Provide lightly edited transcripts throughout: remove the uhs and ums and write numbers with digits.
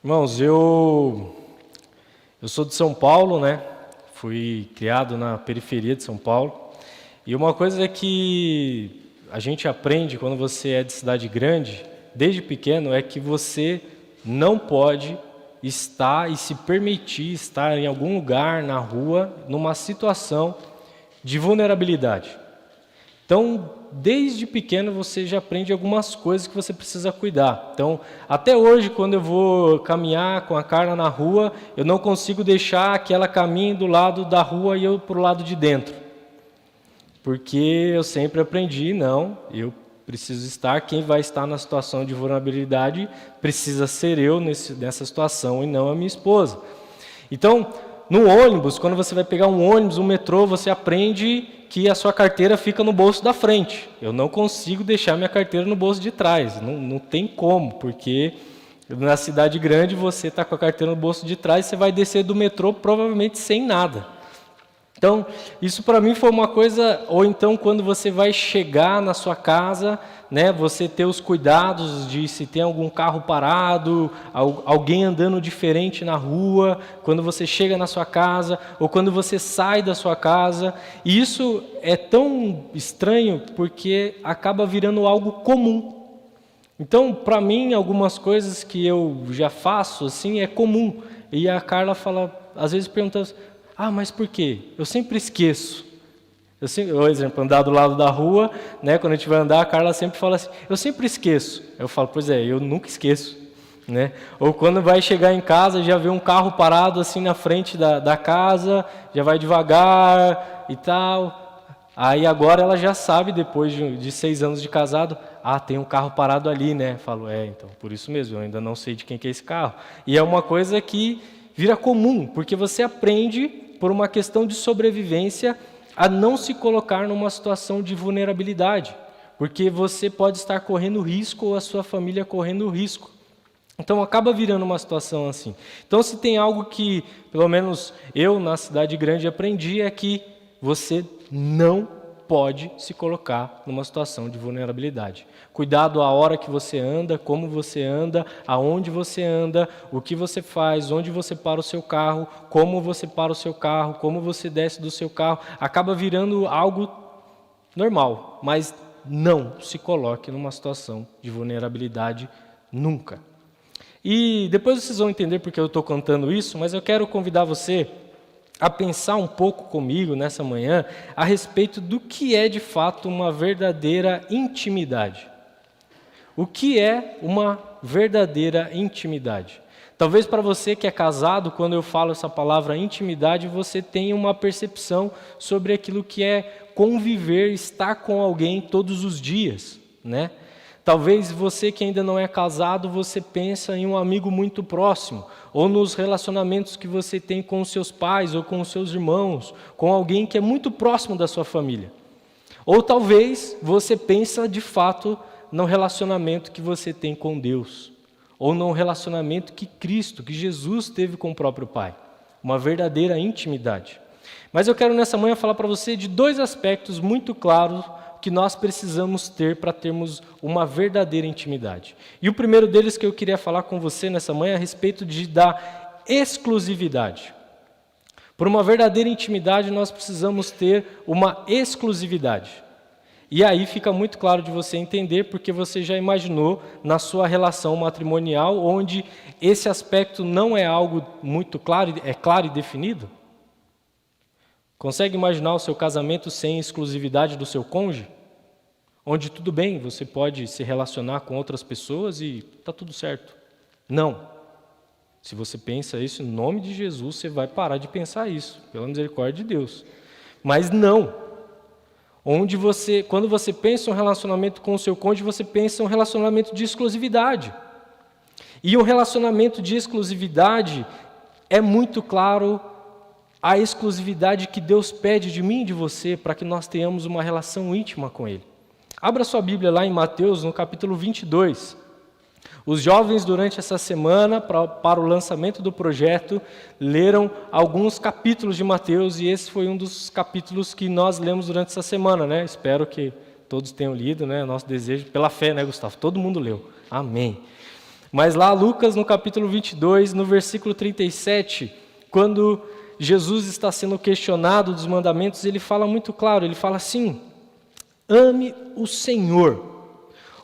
Irmãos, eu sou de São Paulo, né? Fui criado na periferia de São Paulo. E uma coisa que a gente aprende quando você é de cidade grande, desde pequeno, é que você não pode estar e se permitir estar em algum lugar na rua numa situação de vulnerabilidade. Então, desde pequeno você já aprende algumas coisas que você precisa cuidar. Então, até hoje, quando eu vou caminhar com a Carla na rua, eu não consigo deixar que ela caminhe do lado da rua e eu para o lado de dentro. Porque eu sempre aprendi, não, eu preciso estar, quem vai estar na situação de vulnerabilidade precisa ser eu nessa situação e não a minha esposa. Então, no ônibus, quando você vai pegar um ônibus, um metrô, você aprende que a sua carteira fica no bolso da frente. Eu não consigo deixar minha carteira no bolso de trás, não tem como, porque na cidade grande você está com a carteira no bolso de trás, você vai descer do metrô provavelmente sem nada. Então, isso para mim foi uma coisa, ou então quando você vai chegar na sua casa, né, você ter os cuidados de se tem algum carro parado, alguém andando diferente na rua, quando você chega na sua casa, ou quando você sai da sua casa. E isso é tão estranho porque acaba virando algo comum. Então, para mim, algumas coisas que eu já faço, assim, é comum. E a Carla às vezes pergunta, mas por quê? Eu sempre esqueço. Por exemplo, andar do lado da rua, né, quando a gente vai andar, a Carla sempre fala assim, eu sempre esqueço. Eu falo, pois é, eu nunca esqueço. Né? Ou quando vai chegar em casa, já vê um carro parado assim na frente da casa, já vai devagar e tal. Aí agora ela já sabe, depois de 6 anos de casado, tem um carro parado ali, né? Falo, então, por isso mesmo, eu ainda não sei de quem que é esse carro. E é uma coisa que vira comum, porque você aprende, por uma questão de sobrevivência, a não se colocar numa situação de vulnerabilidade, porque você pode estar correndo risco ou a sua família correndo risco. Então acaba virando uma situação assim. Então se tem algo que, pelo menos eu na cidade grande aprendi, é que você não pode se colocar numa situação de vulnerabilidade. Cuidado a hora que você anda, como você anda, aonde você anda, o que você faz, onde você para o seu carro, como você para o seu carro, como você desce do seu carro. Acaba virando algo normal, mas não se coloque numa situação de vulnerabilidade nunca. E depois vocês vão entender porque eu estou contando isso, mas eu quero convidar você a pensar um pouco comigo nessa manhã a respeito do que é de fato uma verdadeira intimidade. O que é uma verdadeira intimidade? Talvez para você que é casado, quando eu falo essa palavra intimidade, você tenha uma percepção sobre aquilo que é conviver, estar com alguém todos os dias, né? Talvez você que ainda não é casado, você pensa em um amigo muito próximo, ou nos relacionamentos que você tem com os seus pais ou com os seus irmãos, com alguém que é muito próximo da sua família. Ou talvez você pensa de fato no relacionamento que você tem com Deus, ou no relacionamento que Cristo, que Jesus teve com o próprio Pai, uma verdadeira intimidade. Mas eu quero nessa manhã falar para você de 2 aspectos muito claros que nós precisamos ter para termos uma verdadeira intimidade. E o primeiro deles que eu queria falar com você nessa manhã é a respeito da exclusividade. Por uma verdadeira intimidade, nós precisamos ter uma exclusividade. E aí fica muito claro de você entender, porque você já imaginou na sua relação matrimonial, onde esse aspecto não é algo muito claro, é claro e definido? Consegue imaginar o seu casamento sem exclusividade do seu cônjuge? Onde tudo bem, você pode se relacionar com outras pessoas e está tudo certo. Não. Se você pensa isso, em nome de Jesus, você vai parar de pensar isso, pela misericórdia de Deus. Mas não. Quando você pensa em um relacionamento com o seu cônjuge, você pensa em um relacionamento de exclusividade. E um relacionamento de exclusividade é muito claro a exclusividade que Deus pede de mim e de você para que nós tenhamos uma relação íntima com Ele. Abra sua Bíblia lá em Mateus, no capítulo 22. Os jovens, durante essa semana, para o lançamento do projeto, leram alguns capítulos de Mateus, e esse foi um dos capítulos que nós lemos durante essa semana, né? Espero que todos tenham lido, né? Nosso desejo, pela fé, né, Gustavo? Todo mundo leu. Amém. Mas lá Lucas, no capítulo 22, no versículo 37, quando Jesus está sendo questionado dos mandamentos, ele fala muito claro, ele fala assim: ame o Senhor,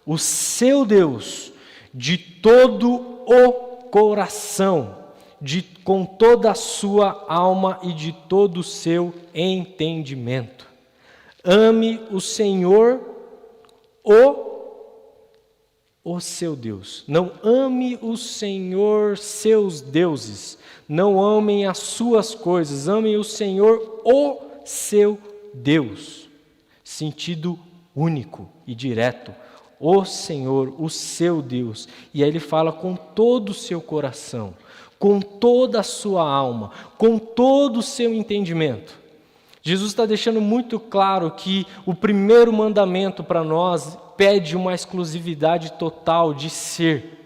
o seu Deus, de todo o coração, com toda a sua alma e de todo o seu entendimento. Ame o Senhor, o seu Deus. Não ame o Senhor, seus deuses. Não amem as suas coisas. Amem o Senhor, o seu Deus. Sentido único e direto. O Senhor, o seu Deus. E aí ele fala com todo o seu coração, com toda a sua alma, com todo o seu entendimento. Jesus está deixando muito claro que o primeiro mandamento para nós pede uma exclusividade total de ser.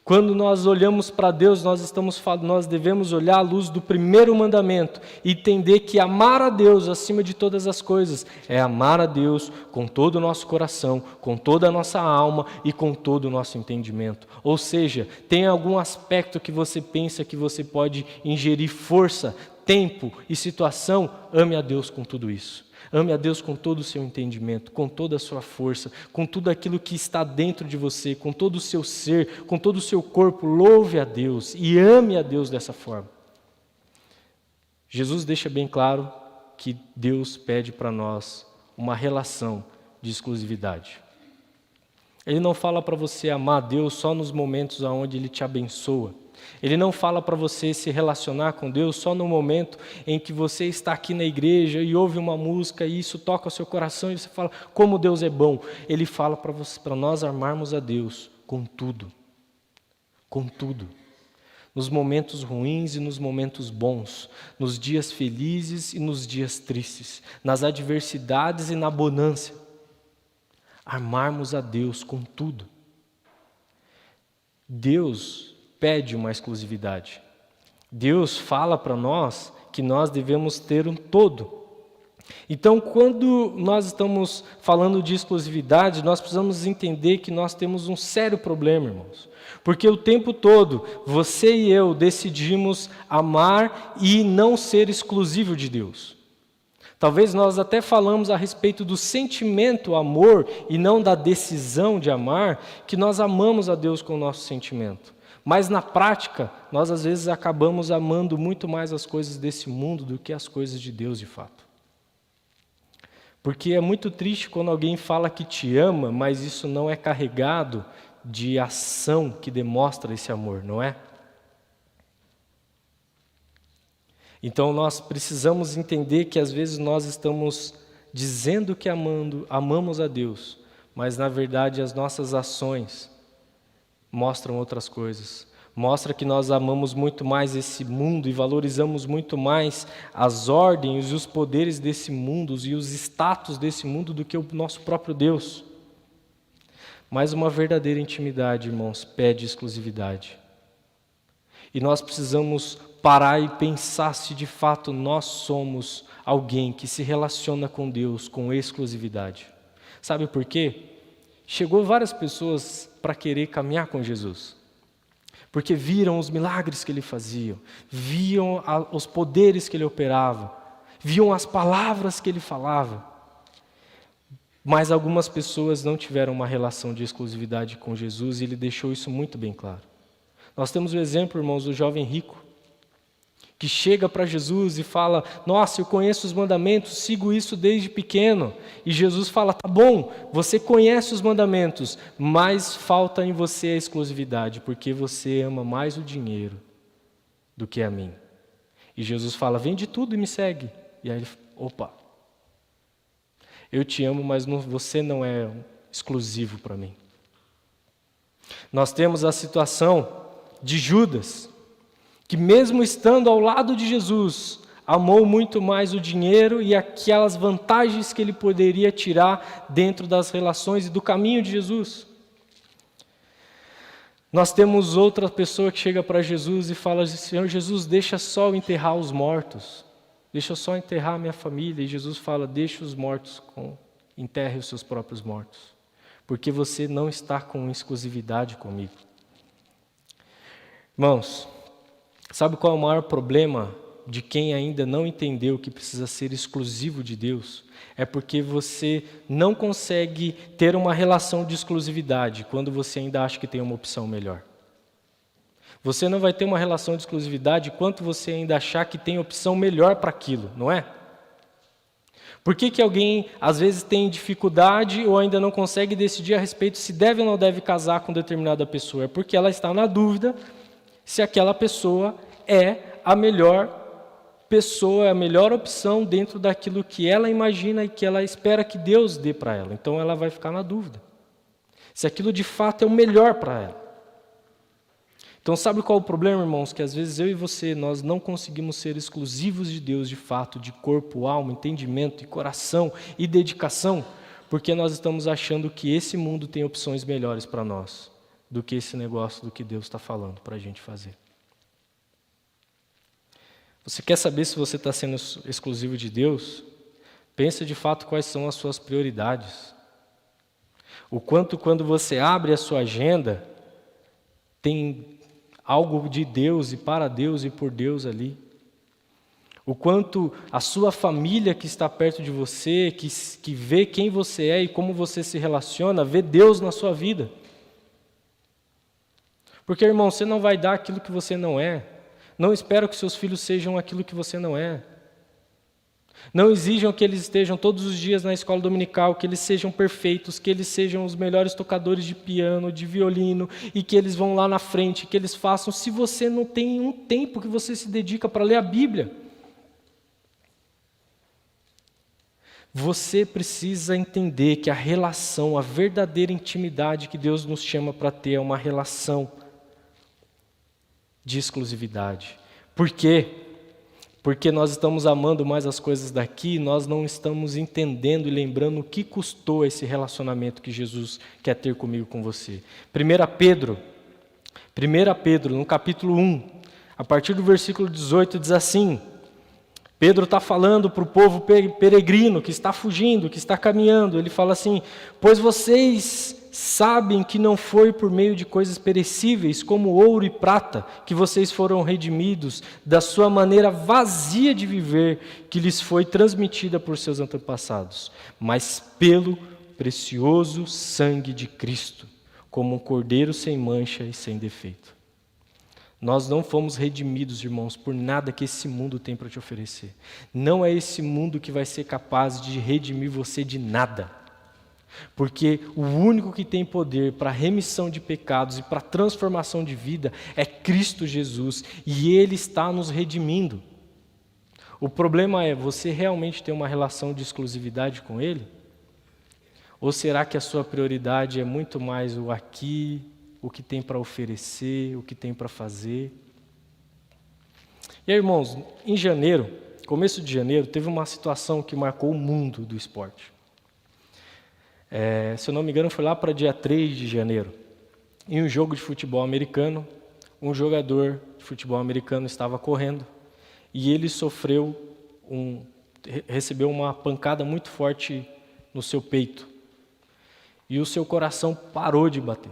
Quando nós olhamos para Deus, nós devemos olhar à luz do primeiro mandamento e entender que amar a Deus acima de todas as coisas é amar a Deus com todo o nosso coração, com toda a nossa alma e com todo o nosso entendimento. Ou seja, tem algum aspecto que você pensa que você pode ingerir força, tempo e situação, ame a Deus com tudo isso. Ame a Deus com todo o seu entendimento, com toda a sua força, com tudo aquilo que está dentro de você, com todo o seu ser, com todo o seu corpo. Louve a Deus e ame a Deus dessa forma. Jesus deixa bem claro que Deus pede para nós uma relação de exclusividade. Ele não fala para você amar a Deus só nos momentos onde Ele te abençoa. Ele não fala para você se relacionar com Deus só no momento em que você está aqui na igreja e ouve uma música e isso toca o seu coração e você fala, como Deus é bom. Ele fala para nós amarmos a Deus com tudo. Com tudo. Nos momentos ruins e nos momentos bons, nos dias felizes e nos dias tristes, nas adversidades e na bonança. Amarmos a Deus com tudo. Deus pede uma exclusividade. Deus fala para nós que nós devemos ter um todo. Então, quando nós estamos falando de exclusividade, nós precisamos entender que nós temos um sério problema, irmãos. Porque o tempo todo, você e eu decidimos amar e não ser exclusivo de Deus. Talvez nós até falamos a respeito do sentimento amor e não da decisão de amar, que nós amamos a Deus com o nosso sentimento. Mas na prática, nós às vezes acabamos amando muito mais as coisas desse mundo do que as coisas de Deus de fato. Porque é muito triste quando alguém fala que te ama, mas isso não é carregado de ação que demonstra esse amor, não é? Então nós precisamos entender que às vezes nós estamos dizendo que amamos a Deus, mas na verdade as nossas ações mostram outras coisas. Mostra que nós amamos muito mais esse mundo e valorizamos muito mais as ordens e os poderes desse mundo e os status desse mundo do que o nosso próprio Deus. Mas uma verdadeira intimidade, irmãos, pede exclusividade. E nós precisamos parar e pensar se de fato nós somos alguém que se relaciona com Deus com exclusividade. Sabe por quê? Chegou várias pessoas para querer caminhar com Jesus, porque viram os milagres que Ele fazia, viam os poderes que Ele operava, viam as palavras que Ele falava. Mas algumas pessoas não tiveram uma relação de exclusividade com Jesus e Ele deixou isso muito bem claro. Nós temos o exemplo, irmãos, do jovem rico, que chega para Jesus e fala, nossa, eu conheço os mandamentos, sigo isso desde pequeno. E Jesus fala, tá bom, você conhece os mandamentos, mas falta em você a exclusividade, porque você ama mais o dinheiro do que a mim. E Jesus fala, vende tudo e me segue. E aí ele, opa, eu te amo, mas você não é exclusivo para mim. Nós temos a situação de Judas, que mesmo estando ao lado de Jesus, amou muito mais o dinheiro e aquelas vantagens que ele poderia tirar dentro das relações e do caminho de Jesus. Nós temos outra pessoa que chega para Jesus e fala, Senhor Jesus, deixa só eu enterrar os mortos, deixa eu só enterrar a minha família. E Jesus fala, deixa os mortos, enterre os seus próprios mortos, porque você não está com exclusividade comigo. Irmãos, sabe qual é o maior problema de quem ainda não entendeu que precisa ser exclusivo de Deus? É porque você não consegue ter uma relação de exclusividade quando você ainda acha que tem uma opção melhor. Você não vai ter uma relação de exclusividade enquanto você ainda achar que tem opção melhor para aquilo, não é? Por que alguém às vezes tem dificuldade ou ainda não consegue decidir a respeito se deve ou não deve casar com determinada pessoa? É porque ela está na dúvida se aquela pessoa é a melhor pessoa, é a melhor opção dentro daquilo que ela imagina e que ela espera que Deus dê para ela. Então ela vai ficar na dúvida se aquilo de fato é o melhor para ela. Então sabe qual é o problema, irmãos? Que às vezes eu e você, nós não conseguimos ser exclusivos de Deus de fato, de corpo, alma, entendimento, e coração e dedicação, porque nós estamos achando que esse mundo tem opções melhores para nós do que esse negócio do que Deus está falando para a gente fazer. Você quer saber se você está sendo exclusivo de Deus? Pensa de fato quais são as suas prioridades. O quanto quando você abre a sua agenda, tem algo de Deus e para Deus e por Deus ali. O quanto a sua família que está perto de você, que vê quem você é e como você se relaciona, vê Deus na sua vida. Porque, irmão, você não vai dar aquilo que você não é. Não espera que seus filhos sejam aquilo que você não é. Não exijam que eles estejam todos os dias na escola dominical, que eles sejam perfeitos, que eles sejam os melhores tocadores de piano, de violino, e que eles vão lá na frente, que eles façam, se você não tem um tempo que você se dedica para ler a Bíblia. Você precisa entender que a relação, a verdadeira intimidade que Deus nos chama para ter é uma relação de exclusividade. Por quê? Porque nós estamos amando mais as coisas daqui, nós não estamos entendendo e lembrando o que custou esse relacionamento que Jesus quer ter comigo, com você. 1 Pedro, no capítulo 1, a partir do versículo 18, diz assim: Pedro está falando para o povo peregrino que está fugindo, que está caminhando. Ele fala assim: pois vocês sabem que não foi por meio de coisas perecíveis, como ouro e prata, que vocês foram redimidos da sua maneira vazia de viver, que lhes foi transmitida por seus antepassados, mas pelo precioso sangue de Cristo, como um cordeiro sem mancha e sem defeito. Nós não fomos redimidos, irmãos, por nada que esse mundo tem para te oferecer. Não é esse mundo que vai ser capaz de redimir você de nada. Porque o único que tem poder para remissão de pecados e para transformação de vida é Cristo Jesus, e Ele está nos redimindo. O problema é, você realmente tem uma relação de exclusividade com Ele? Ou será que a sua prioridade é muito mais o aqui, o que tem para oferecer, o que tem para fazer? E aí, irmãos, em janeiro, começo de janeiro, teve uma situação que marcou o mundo do esporte. Se eu não me engano, foi lá para dia 3 de janeiro. Em um jogo de futebol americano, um jogador de futebol americano estava correndo e ele recebeu uma pancada muito forte no seu peito. E o seu coração parou de bater.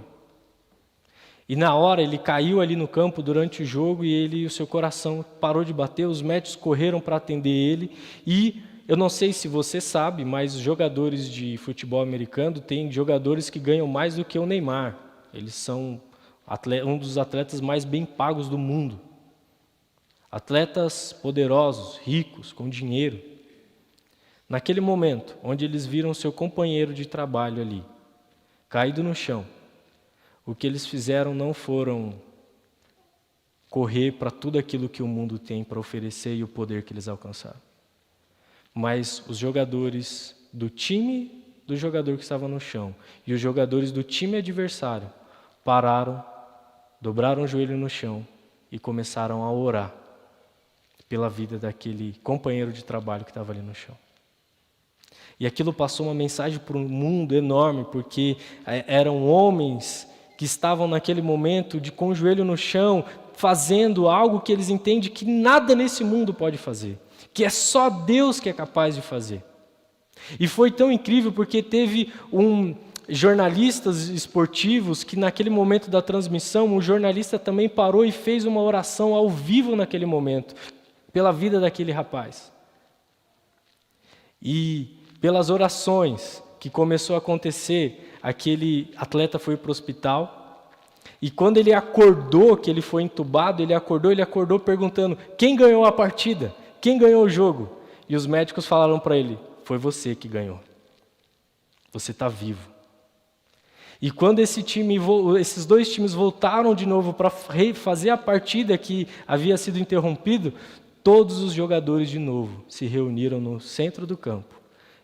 E na hora ele caiu ali no campo durante o jogo e o seu coração parou de bater, os médicos correram para atender ele e eu não sei se você sabe, mas os jogadores de futebol americano têm jogadores que ganham mais do que o Neymar. Eles são um dos atletas mais bem pagos do mundo. Atletas poderosos, ricos, com dinheiro. Naquele momento, onde eles viram seu companheiro de trabalho ali, caído no chão, o que eles fizeram não foram correr para tudo aquilo que o mundo tem para oferecer e o poder que eles alcançaram. Mas os jogadores do time do jogador que estava no chão e os jogadores do time adversário pararam, dobraram o joelho no chão e começaram a orar pela vida daquele companheiro de trabalho que estava ali no chão. E aquilo passou uma mensagem para um mundo enorme, porque eram homens que estavam naquele momento com o joelho no chão, fazendo algo que eles entendem que nada nesse mundo pode fazer, que é só Deus que é capaz de fazer. E foi tão incrível porque teve jornalistas esportivos que naquele momento da transmissão, o jornalista também parou e fez uma oração ao vivo naquele momento, pela vida daquele rapaz. E pelas orações que começou a acontecer, aquele atleta foi para o hospital, e quando ele acordou, que ele foi entubado, ele acordou perguntando: quem ganhou a partida? Quem ganhou o jogo? E os médicos falaram para ele: foi você que ganhou. Você está vivo. E quando esses dois times voltaram de novo para fazer a partida que havia sido interrompido, todos os jogadores de novo se reuniram no centro do campo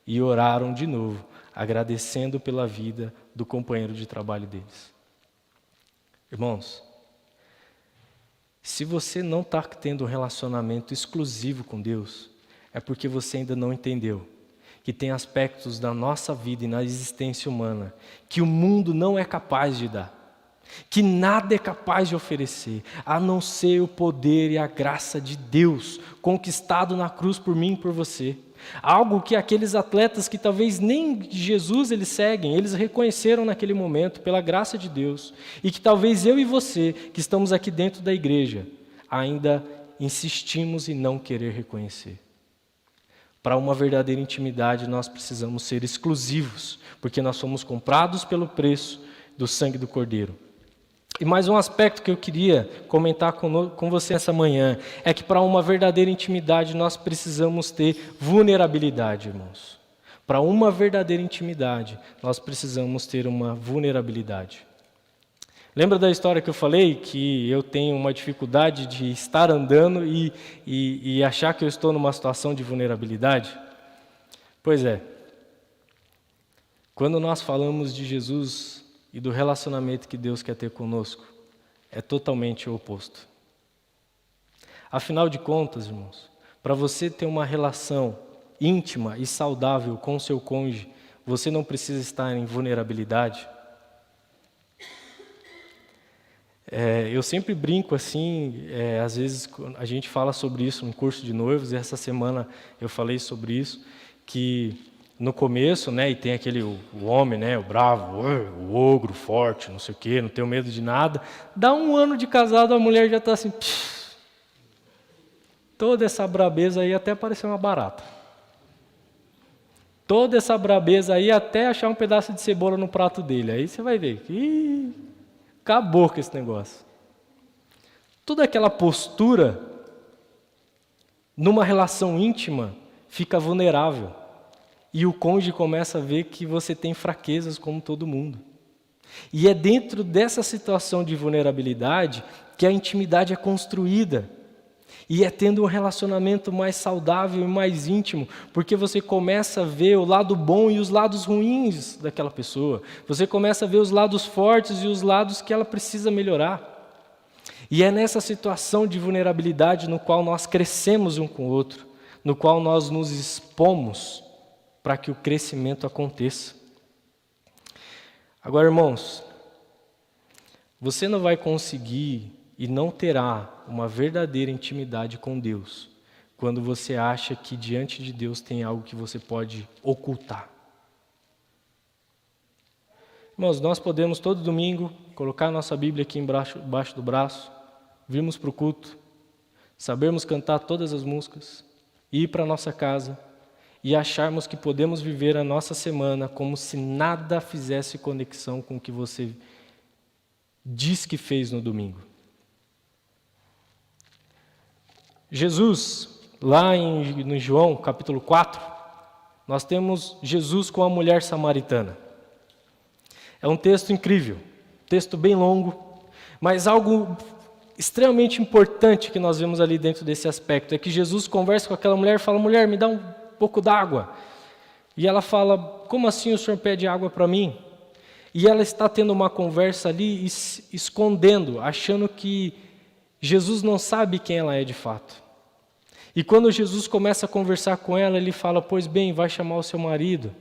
e oraram de novo, agradecendo pela vida do companheiro de trabalho deles. Irmãos, se você não está tendo um relacionamento exclusivo com Deus, é porque você ainda não entendeu que tem aspectos da nossa vida e na existência humana que o mundo não é capaz de dar, que nada é capaz de oferecer, a não ser o poder e a graça de Deus, conquistado na cruz por mim e por você. Algo que aqueles atletas que talvez nem Jesus eles seguem, eles reconheceram naquele momento pela graça de Deus, e que talvez eu e você, que estamos aqui dentro da igreja, ainda insistimos em não querer reconhecer. Para uma verdadeira intimidade, nós precisamos ser exclusivos, porque nós somos comprados pelo preço do sangue do Cordeiro. E mais um aspecto que eu queria comentar com você essa manhã, é que para uma verdadeira intimidade, nós precisamos ter vulnerabilidade, irmãos. Para uma verdadeira intimidade, nós precisamos ter uma vulnerabilidade. Lembra da história que eu falei, que eu tenho uma dificuldade de estar andando e achar que eu estou numa situação de vulnerabilidade? Pois é. Quando nós falamos de Jesus e do relacionamento que Deus quer ter conosco, é totalmente o oposto. Afinal de contas, irmãos, para você ter uma relação íntima e saudável com o seu cônjuge, você não precisa estar em vulnerabilidade. Eu sempre brinco assim, às vezes a gente fala sobre isso no curso de noivos, e essa semana eu falei sobre isso, que no começo, né, e tem aquele o homem, né, o bravo, o ogro, forte, não sei o quê, não tenho medo de nada, dá 1 ano de casado, a mulher já está assim, toda essa brabeza aí até parecer uma barata. Toda essa brabeza aí até achar um pedaço de cebola no prato dele, aí você vai ver que... acabou com esse negócio. Toda aquela postura, numa relação íntima, fica vulnerável. E o cônjuge começa a ver que você tem fraquezas como todo mundo. E é dentro dessa situação de vulnerabilidade que a intimidade é construída. E é tendo um relacionamento mais saudável e mais íntimo, porque você começa a ver o lado bom e os lados ruins daquela pessoa. Você começa a ver os lados fortes e os lados que ela precisa melhorar. E é nessa situação de vulnerabilidade no qual nós crescemos um com o outro, no qual nós nos expomos para que o crescimento aconteça. Agora, irmãos, você não vai conseguir e não terá uma verdadeira intimidade com Deus quando você acha que diante de Deus tem algo que você pode ocultar. Irmãos, nós podemos todo domingo colocar a nossa Bíblia aqui embaixo do braço, virmos para o culto, sabermos cantar todas as músicas, ir para a nossa casa e acharmos que podemos viver a nossa semana como se nada fizesse conexão com o que você diz que fez no domingo. Jesus, lá em João, capítulo 4, nós temos Jesus com a mulher samaritana. É um texto incrível, texto bem longo, mas algo extremamente importante que nós vemos ali dentro desse aspecto é que Jesus conversa com aquela mulher e fala: mulher, me dá um pouco d'água. E ela fala: como assim o senhor pede água para mim? E ela está tendo uma conversa ali, escondendo, achando que Jesus não sabe quem ela é de fato. E quando Jesus começa a conversar com ela, ele fala: pois bem, vai chamar o seu marido.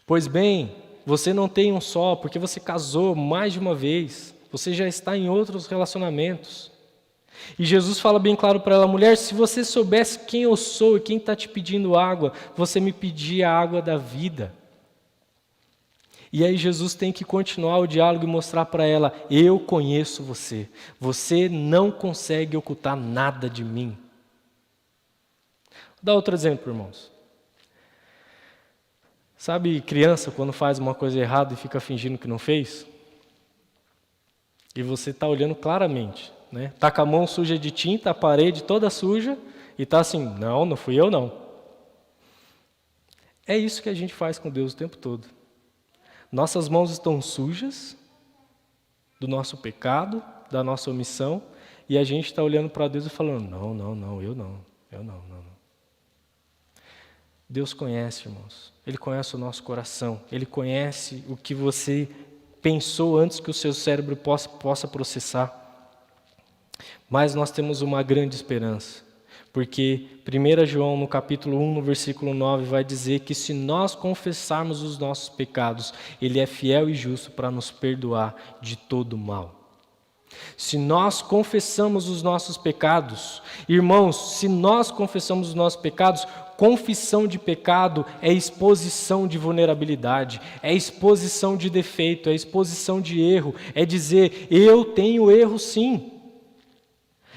Pois bem, você não tem um só, porque você casou mais de uma vez. Você já está em outros relacionamentos. E Jesus fala bem claro para ela: mulher, se você soubesse quem eu sou e quem está te pedindo água, você me pedia a água da vida. E aí Jesus tem que continuar o diálogo e mostrar para ela: eu conheço você. Você não consegue ocultar nada de mim. Vou dar outro exemplo, irmãos. Sabe criança quando faz uma coisa errada e fica fingindo que não fez? E você está olhando claramente, né? Está com a mão suja de tinta, a parede toda suja, e está assim: não fui eu não. É isso que a gente faz com Deus o tempo todo. Nossas mãos estão sujas do nosso pecado, da nossa omissão, e a gente está olhando para Deus e falando: não, eu não. Deus conhece, irmãos. Ele conhece o nosso coração. Ele conhece o que você pensou antes que o seu cérebro possa processar. Mas nós temos uma grande esperança. Porque 1 João, no capítulo 1, no versículo 9, vai dizer que se nós confessarmos os nossos pecados, Ele é fiel e justo para nos perdoar de todo mal. Se nós confessamos os nossos pecados, irmãos, se nós confessamos os nossos pecados, confissão de pecado é exposição de vulnerabilidade, é exposição de defeito, é exposição de erro, é dizer: eu tenho erro sim.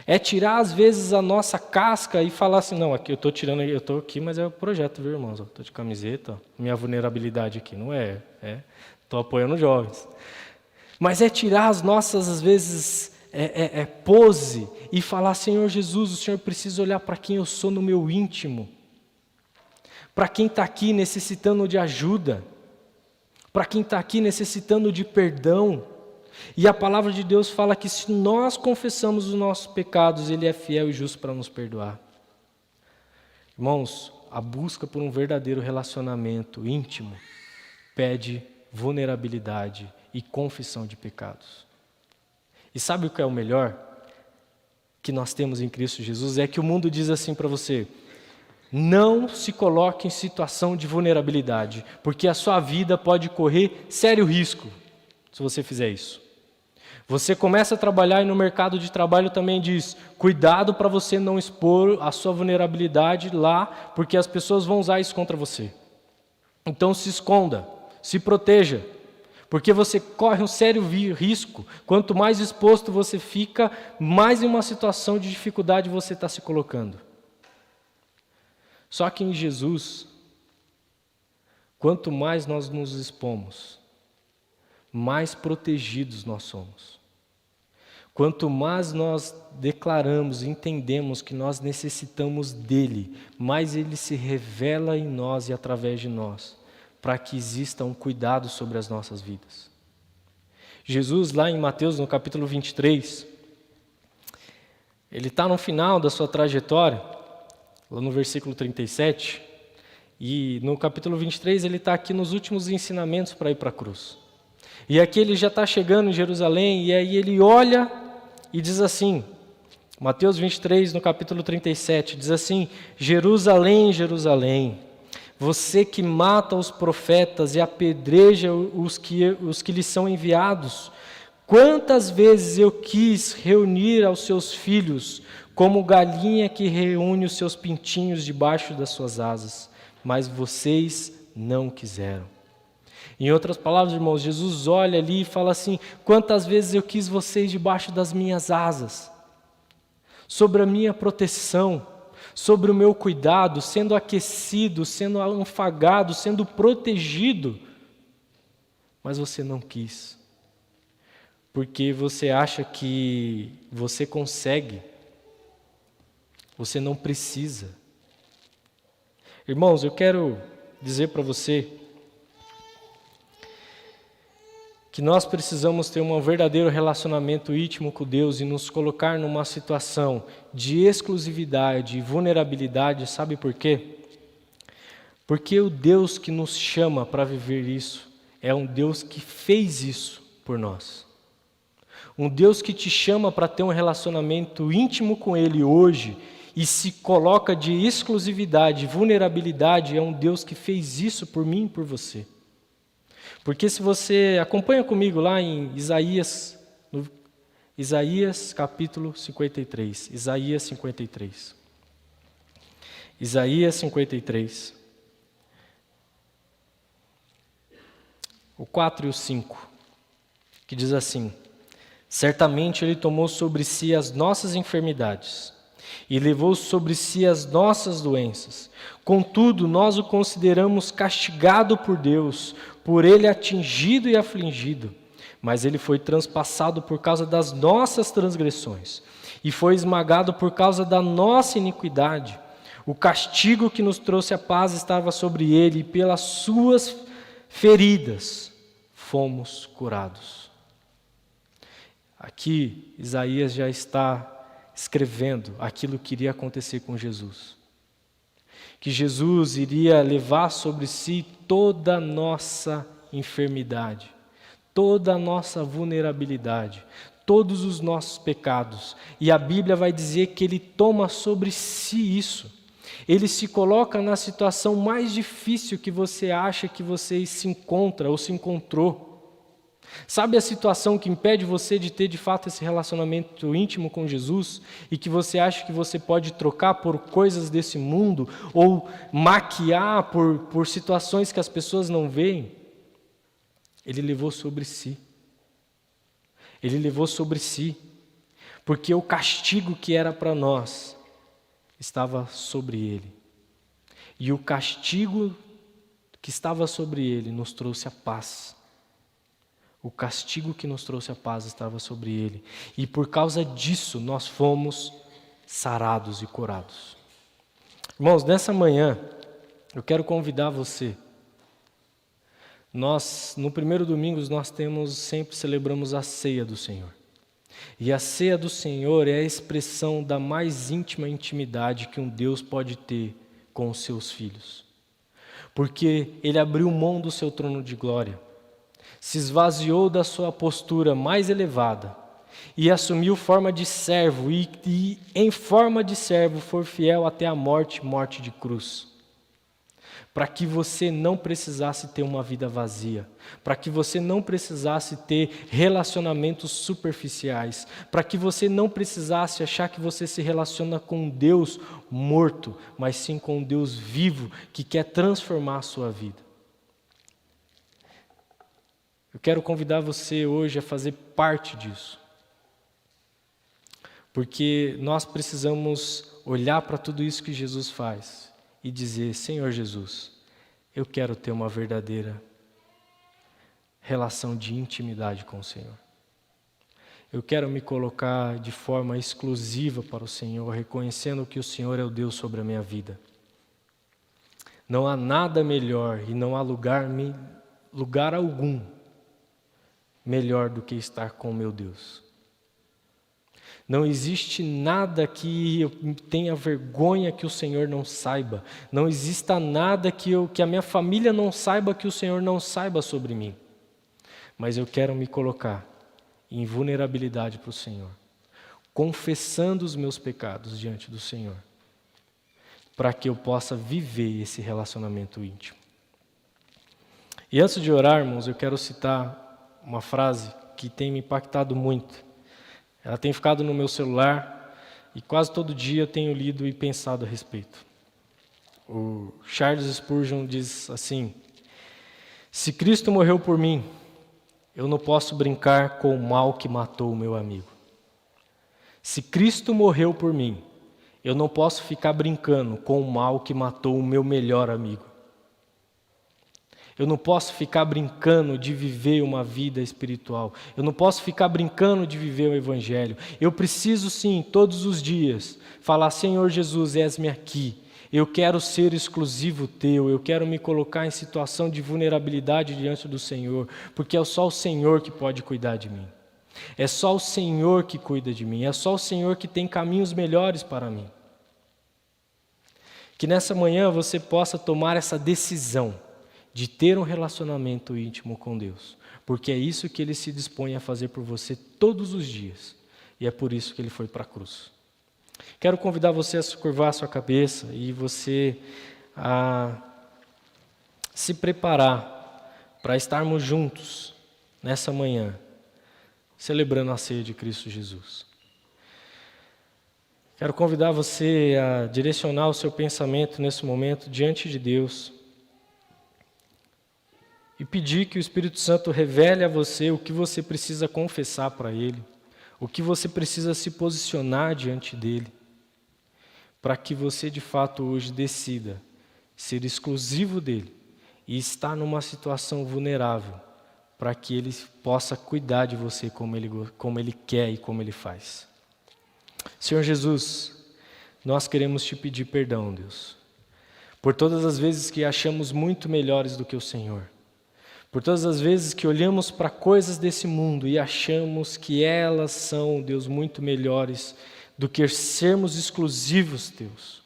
É tirar às vezes a nossa casca e falar assim: não, aqui eu estou aqui, mas é o projeto, viu, irmãos? Estou de camiseta, minha vulnerabilidade aqui não estou apoiando jovens. Mas é tirar as nossas, às vezes, pose e falar: Senhor Jesus, o Senhor precisa olhar para quem eu sou no meu íntimo, para quem está aqui necessitando de ajuda, para quem está aqui necessitando de perdão. E a palavra de Deus fala que se nós confessamos os nossos pecados, Ele é fiel e justo para nos perdoar. Irmãos, a busca por um verdadeiro relacionamento íntimo pede vulnerabilidade e confissão de pecados. E sabe o que é o melhor que nós temos em Cristo Jesus? É que o mundo diz assim para você: não se coloque em situação de vulnerabilidade, porque a sua vida pode correr sério risco se você fizer isso. Você começa a trabalhar e no mercado de trabalho também diz: cuidado para você não expor a sua vulnerabilidade lá, porque as pessoas vão usar isso contra você. Então se esconda, se proteja, porque você corre um sério risco. Quanto mais exposto você fica, mais em uma situação de dificuldade você está se colocando. Só que em Jesus, quanto mais nós nos expomos, mais protegidos nós somos. Quanto mais nós declaramos e entendemos que nós necessitamos dEle, mais Ele se revela em nós e através de nós, para que exista um cuidado sobre as nossas vidas. Jesus, lá em Mateus, no capítulo 23, Ele está no final da sua trajetória, lá no versículo 37, e no capítulo 23 Ele está aqui nos últimos ensinamentos para ir para a cruz. E aqui Ele já está chegando em Jerusalém, e aí Ele olha e diz assim, Mateus 23, no capítulo 37, diz assim: Jerusalém, Jerusalém, você que mata os profetas e apedreja os que lhes são enviados, quantas vezes eu quis reunir aos seus filhos, como galinha que reúne os seus pintinhos debaixo das suas asas, mas vocês não quiseram. Em outras palavras, irmãos, Jesus olha ali e fala assim: quantas vezes eu quis vocês debaixo das minhas asas, sobre a minha proteção, sobre o meu cuidado, sendo aquecido, sendo afagado, sendo protegido, mas você não quis, porque você acha que você consegue, você não precisa. Irmãos, eu quero dizer para você que nós precisamos ter um verdadeiro relacionamento íntimo com Deus e nos colocar numa situação de exclusividade e vulnerabilidade. Sabe por quê? Porque o Deus que nos chama para viver isso é um Deus que fez isso por nós. Um Deus que te chama para ter um relacionamento íntimo com Ele hoje e se coloca de exclusividade, vulnerabilidade, é um Deus que fez isso por mim e por você. Porque se você acompanha comigo lá em Isaías capítulo 53, Isaías 53. Isaías 53. o 4 e o 5, que diz assim: certamente Ele tomou sobre si as nossas enfermidades e levou sobre si as nossas doenças. Contudo, nós o consideramos castigado por Deus, por Ele atingido e afligido. Mas Ele foi transpassado por causa das nossas transgressões e foi esmagado por causa da nossa iniquidade. O castigo que nos trouxe a paz estava sobre Ele, e pelas suas feridas fomos curados. Aqui, Isaías já está escrevendo aquilo que iria acontecer com Jesus. Que Jesus iria levar sobre si toda a nossa enfermidade, toda a nossa vulnerabilidade, todos os nossos pecados. E a Bíblia vai dizer que Ele toma sobre si isso. Ele se coloca na situação mais difícil que você acha que você se encontra ou se encontrou. Sabe a situação que impede você de ter de fato esse relacionamento íntimo com Jesus e que você acha que você pode trocar por coisas desse mundo ou maquiar por situações que as pessoas não veem? Ele levou sobre si. Ele levou sobre si, porque o castigo que era para nós estava sobre Ele. E o castigo que estava sobre Ele nos trouxe a paz. O castigo que nos trouxe a paz estava sobre Ele. E por causa disso nós fomos sarados e curados. Irmãos, nessa manhã eu quero convidar você. Nós, no primeiro domingo, sempre celebramos a ceia do Senhor. E a ceia do Senhor é a expressão da mais íntima intimidade que um Deus pode ter com os seus filhos. Porque Ele abriu mão do seu trono de glória, se esvaziou da sua postura mais elevada e assumiu forma de servo e em forma de servo foi fiel até a morte de cruz. Para que você não precisasse ter uma vida vazia, para que você não precisasse ter relacionamentos superficiais, para que você não precisasse achar que você se relaciona com um Deus morto, mas sim com um Deus vivo que quer transformar a sua vida. Eu quero convidar você hoje a fazer parte disso, porque nós precisamos olhar para tudo isso que Jesus faz e dizer: Senhor Jesus, eu quero ter uma verdadeira relação de intimidade com o Senhor. Eu quero me colocar de forma exclusiva para o Senhor, reconhecendo que o Senhor é o Deus sobre a minha vida. Não há nada melhor e não há lugar algum melhor do que estar com o meu Deus. Não existe nada que eu tenha vergonha que o Senhor não saiba. Não exista nada que a minha família não saiba que o Senhor não saiba sobre mim. Mas eu quero me colocar em vulnerabilidade para o Senhor, confessando os meus pecados diante do Senhor, para que eu possa viver esse relacionamento íntimo. E antes de orar, irmãos, eu quero citar uma frase que tem me impactado muito. Ela tem ficado no meu celular e quase todo dia eu tenho lido e pensado a respeito. O Charles Spurgeon diz assim: se Cristo morreu por mim, eu não posso brincar com o mal que matou o meu amigo. Se Cristo morreu por mim, eu não posso ficar brincando com o mal que matou o meu melhor amigo. Eu não posso ficar brincando de viver uma vida espiritual. Eu não posso ficar brincando de viver o Evangelho. Eu preciso sim, todos os dias, falar: Senhor Jesus, és-me aqui. Eu quero ser exclusivo Teu. Eu quero me colocar em situação de vulnerabilidade diante do Senhor, porque é só o Senhor que pode cuidar de mim. É só o Senhor que cuida de mim. É só o Senhor que tem caminhos melhores para mim. Que nessa manhã você possa tomar essa decisão de ter um relacionamento íntimo com Deus, porque é isso que Ele se dispõe a fazer por você todos os dias, e é por isso que Ele foi para a cruz. Quero convidar você a curvar a sua cabeça e você a se preparar para estarmos juntos nessa manhã, celebrando a ceia de Cristo Jesus. Quero convidar você a direcionar o seu pensamento nesse momento diante de Deus e pedir que o Espírito Santo revele a você o que você precisa confessar para Ele, o que você precisa se posicionar diante dEle, para que você de fato hoje decida ser exclusivo dEle e estar numa situação vulnerável, para que Ele possa cuidar de você como Ele quer e como Ele faz. Senhor Jesus, nós queremos te pedir perdão, Deus, por todas as vezes que achamos muito melhores do que o Senhor, por todas as vezes que olhamos para coisas desse mundo e achamos que elas são, Deus, muito melhores do que sermos exclusivos, Deus.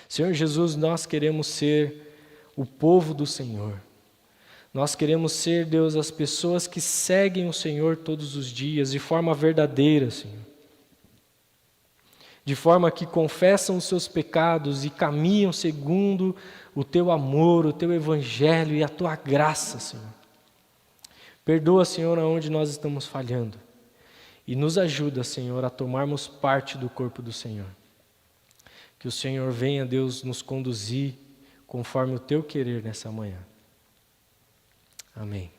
Senhor Jesus, nós queremos ser o povo do Senhor. Nós queremos ser, Deus, as pessoas que seguem o Senhor todos os dias, de forma verdadeira, Senhor. De forma que confessam os seus pecados e caminham segundo o Teu amor, o Teu Evangelho e a Tua graça, Senhor. Perdoa, Senhor, aonde nós estamos falhando. E nos ajuda, Senhor, a tomarmos parte do corpo do Senhor. Que o Senhor venha, Deus, nos conduzir conforme o Teu querer nessa manhã. Amém.